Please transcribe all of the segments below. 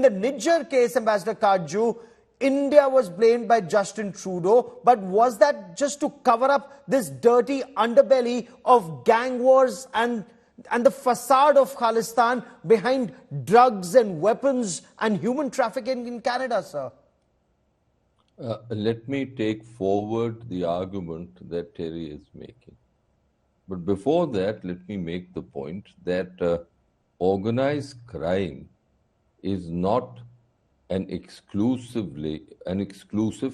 the Niger case, Ambassador Kaju, India was blamed by Justin Trudeau, but was that just to cover up this dirty underbelly of gang wars and the facade of Khalistan behind drugs and weapons and human trafficking in Canada, sir? Let me take forward the argument that Terry is making. But before that, let me make the point that organized crime is not an exclusive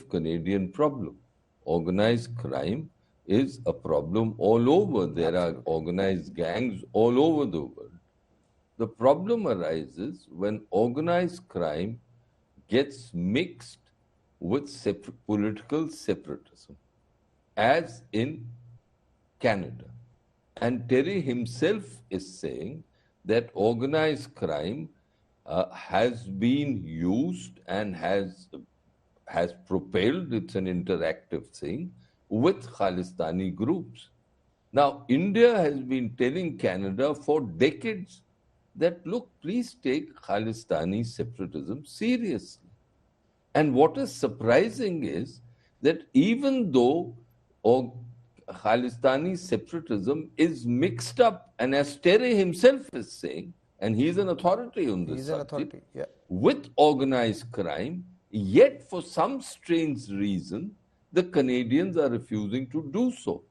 Canadian problem. Organized crime is a problem all over. There are organized gangs all over the world. The problem arises when organized crime gets mixed with political separatism, as in Canada. And Terry himself is saying that organized crime has been used and has propelled, it's an interactive thing, with Khalistani groups. Now, India has been telling Canada for decades that, look, please take Khalistani separatism seriously. And what is surprising is that even though Khalistani separatism is mixed up, and as Terry himself is saying, and he's an authority on this subject, with organized crime, yet for some strange reason, the Canadians are refusing to do so.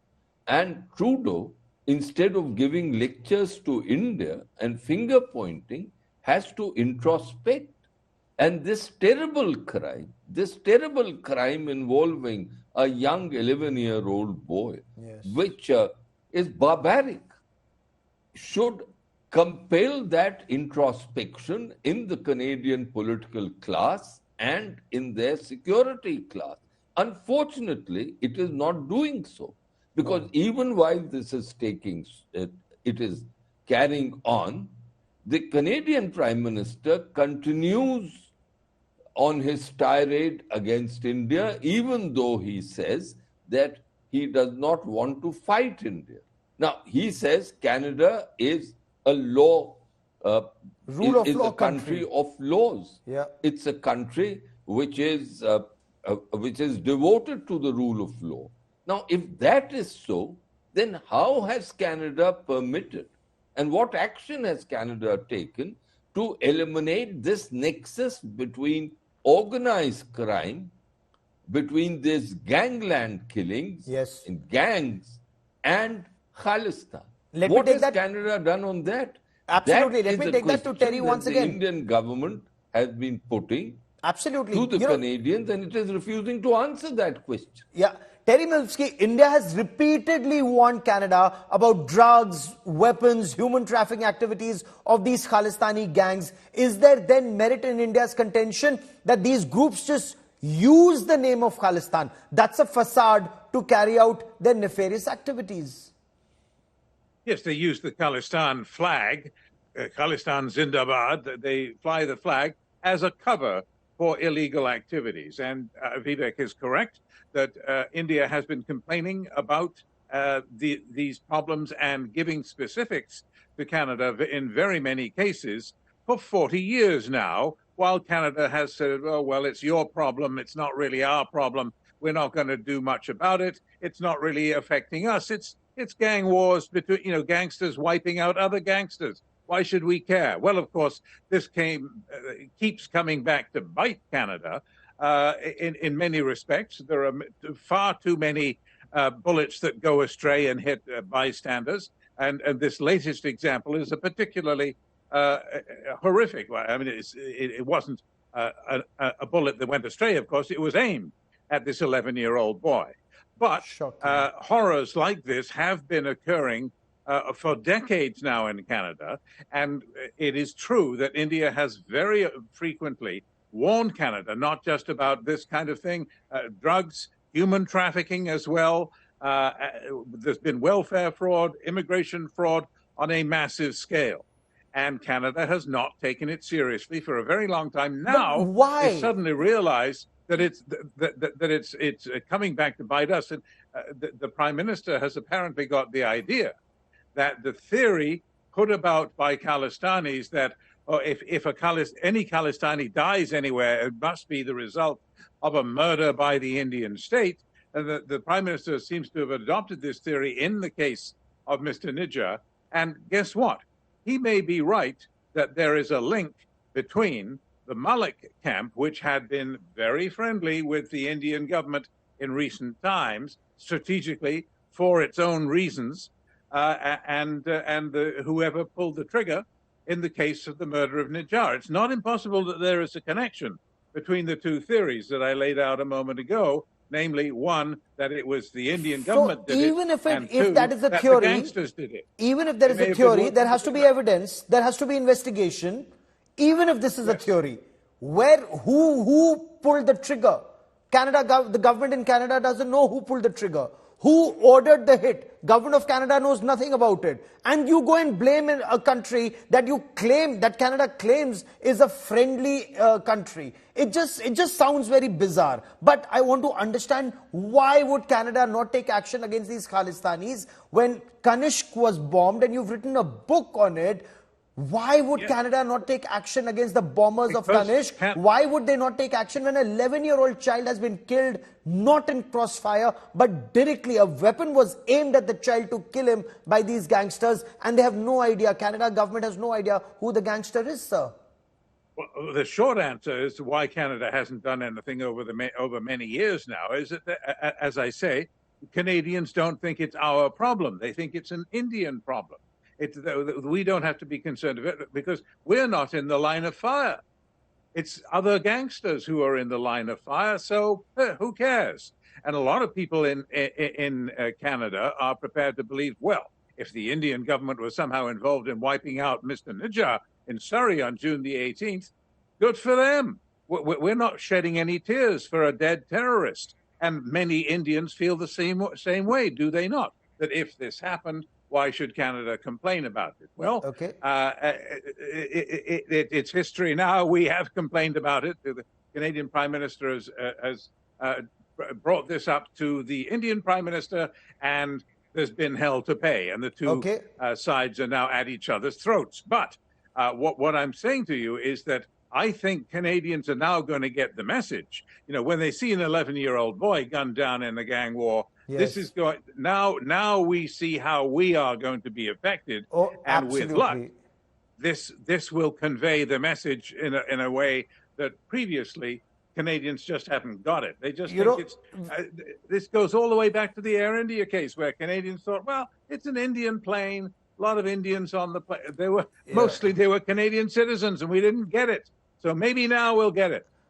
And Trudeau, instead of giving lectures to India and finger pointing, has to introspect. And this terrible crime involving a young 11-year-old boy, which is barbaric, should compel that introspection in the Canadian political class and in their security class. Unfortunately, it is not doing so, because even while this is it is carrying on, the Canadian Prime Minister continues on his tirade against India, even though he says that he does not want to fight India. Now, he says Canada is a law, rule of law country of laws. Yeah. It's a country which is devoted to the rule of law. Now, if that is so, then how has Canada permitted, and what action has Canada taken to eliminate this nexus between organized crime, between these gangland killings in gangs and Khalistan? What has Canada done on that? Absolutely. Let me take that to Terry once again. The Indian government has been putting to the Canadians, and it is refusing to answer that question. Yeah. Terry Milski, India has repeatedly warned Canada about drugs, weapons, human trafficking activities of these Khalistani gangs. Is there then merit in India's contention that these groups just use the name of Khalistan? That's a facade to carry out their nefarious activities. Yes, they use the Khalistan flag, Khalistan Zindabad. They fly the flag as a cover for illegal activities. And Vivek is correct that India has been complaining about these problems and giving specifics to Canada in very many cases for 40 years now, while Canada has said, oh, well, it's your problem. It's not really our problem. We're not going to do much about it. It's not really affecting us. It's gang wars between, gangsters wiping out other gangsters. Why should we care? Well, of course, this keeps coming back to bite Canada in many respects. There are far too many bullets that go astray and hit bystanders. And this latest example is a particularly horrific one. I mean, it wasn't a bullet that went astray, of course. It was aimed at this 11-year-old boy. But horrors like this have been occurring for decades now in Canada. And it is true that India has very frequently warned Canada, not just about this kind of thing, drugs, human trafficking as well. There's been welfare fraud, immigration fraud on a massive scale. And Canada has not taken it seriously for a very long time. Now, they suddenly realize that it's coming back to bite us. And the Prime Minister has apparently got the idea that the theory put about by Khalistanis that or if any Khalistani dies anywhere, it must be the result of a murder by the Indian state. And the Prime Minister seems to have adopted this theory in the case of Mr. Nijjar. And guess what? He may be right that there is a link between the Malik camp, which had been very friendly with the Indian government in recent times, strategically for its own reasons, and whoever pulled the trigger in the case of the murder of Nijjar. It's not impossible that there is a connection between the two theories that I laid out a moment ago, namely, one, that it was the Indian government did even it, and if two, that is a that theory, the gangsters did it. even if there is a theory, there has to be evidence, there has to be investigation. Even if this is a theory, who pulled the trigger? The government in Canada doesn't know who pulled the trigger. Who ordered the hit? Government of Canada knows nothing about it. And you go and blame a country that Canada claims is a friendly country. It just sounds very bizarre. But I want to understand, why would Canada not take action against these Khalistanis when Kanishk was bombed, and you've written a book on it? Why would Canada not take action against the bombers of Kanishk? Why would they not take action when an 11-year-old child has been killed, not in crossfire, but directly? A weapon was aimed at the child to kill him by these gangsters, and they have no idea. Canada government has no idea who the gangster is, sir. Well, the short answer as to why Canada hasn't done anything over many years now is that, as I say, Canadians don't think it's our problem. They think it's an Indian problem. We don't have to be concerned of it because we're not in the line of fire. It's other gangsters who are in the line of fire, so who cares? And a lot of people in Canada are prepared to believe, well, if the Indian government was somehow involved in wiping out Mr. Nijjar in Surrey on June the 18th, good for them. We're not shedding any tears for a dead terrorist. And many Indians feel the same way, do they not? That if this happened, why should Canada complain about it? Well, it's history now. We have complained about it. The Canadian Prime Minister has brought this up to the Indian Prime Minister, and there's been hell to pay. And the two sides are now at each other's throats. But what I'm saying to you is that I think Canadians are now going to get the message. You know, when they see an 11-year-old boy gunned down in the gang war, this is going now we see how we are going to be affected, and with luck, this will convey the message in a way that previously Canadians just haven't got it. They just think it's this goes all the way back to the Air India case, where Canadians thought, well, it's an Indian plane, a lot of Indians on the plane. They were mostly Canadian citizens, and we didn't get it. So maybe now we'll get it.